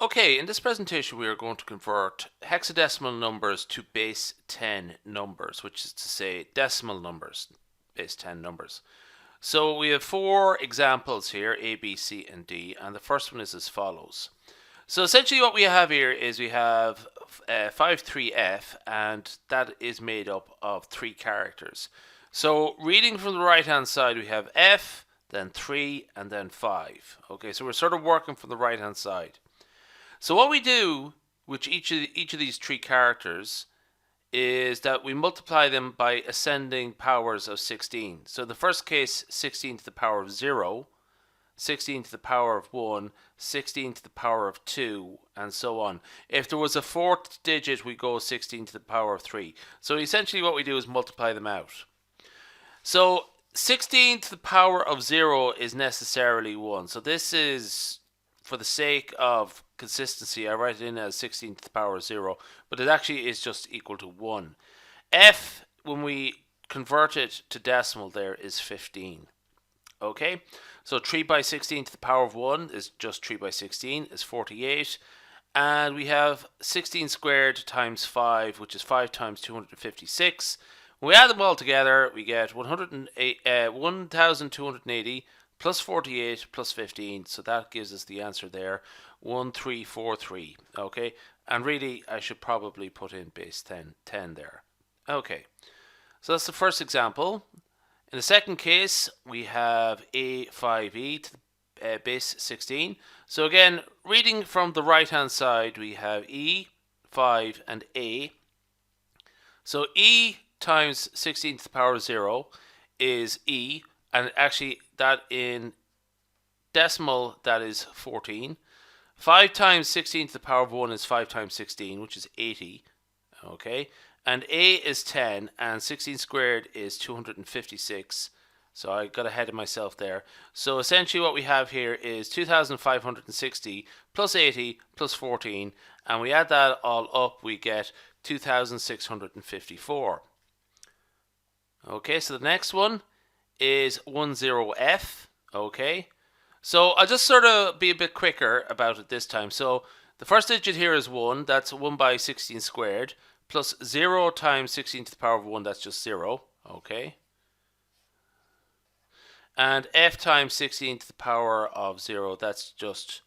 Okay, in this presentation we are going to convert hexadecimal numbers to base 10 numbers, which is to say decimal numbers, base 10 numbers. So we have four examples here, A, B, C, and D, and the first one is as follows. So essentially what we have here is we have 53F, and that is made up of three characters. So reading from the right hand side we have F, then 3, and then 5. Okay, so we're sort of working from the right hand side. So what we do with each of these three characters is that we multiply them by ascending powers of 16. So the first case, 16 to the power of 0, 16 to the power of 1, 16 to the power of 2, and so on. If there was a fourth digit, we go 16 to the power of 3. So essentially what we do is multiply them out. So 16 to the power of 0 is necessarily 1. So this is, for the sake of consistency, I write it in as 16 to the power of 0, but it actually is just equal to 1. F, when we convert it to decimal there, is 15. Okay, so 3 by 16 to the power of 1 is just 3 by 16, is 48. And we have 16 squared times 5, which is 5 times 256. When we add them all together, we get 1,280 plus 48 plus 15, so that gives us the answer there, 1343. Okay, and really I should probably put in base 10 there. Okay, so that's the first example. In the second case, we have A5E to the base 16. So again, reading from the right hand side, we have E, 5, and A. So E times 16 to the power of 0 is E, and actually that in decimal that is 14. 5 times 16 to the power of 1 is 5 times 16, which is 80. Okay, and A is 10, and 16 squared is 256. So I got ahead of myself there. So essentially what we have here is 2,560 plus 80 plus 14, and we add that all up, we get 2,654. Okay, so the next one is 10F. Okay, so I'll just sort of be a bit quicker about it this time. So the first digit here is 1, that's 1 by 16 squared, plus 0 times 16 to the power of 1, that's just 0. Okay, and F times 16 to the power of 0, that's just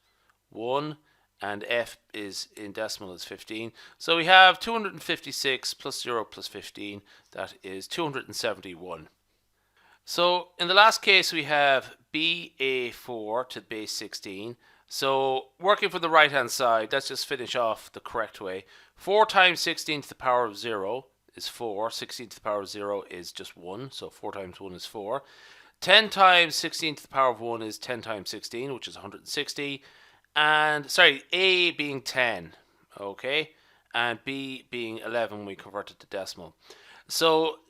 1, and F is in decimal is 15. So we have 256 plus 0 plus 15, that is 271. So in the last case we have BA4 to base 16. So working from the right hand side, let's just finish off the correct way. 4 times 16 to the power of 0 is 4. 16 to the power of 0 is just 1. So 4 times 1 is 4. 10 times 16 to the power of 1 is 10 times 16, which is 160. And, sorry, A being 10. Okay. And B being 11 when we convert it to decimal. So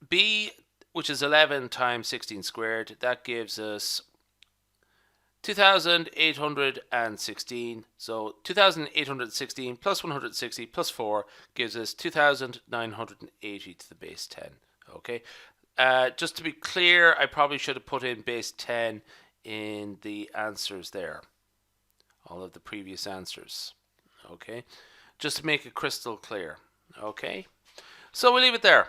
B, which is 11 times 16 squared, that gives us 2,816. So 2,816 plus 160 plus 4 gives us 2,980 to the base 10. Okay, just to be clear, I probably should have put in base 10 in the answers there, all of the previous answers. Okay, just to make it crystal clear. Okay, so we'll leave it there.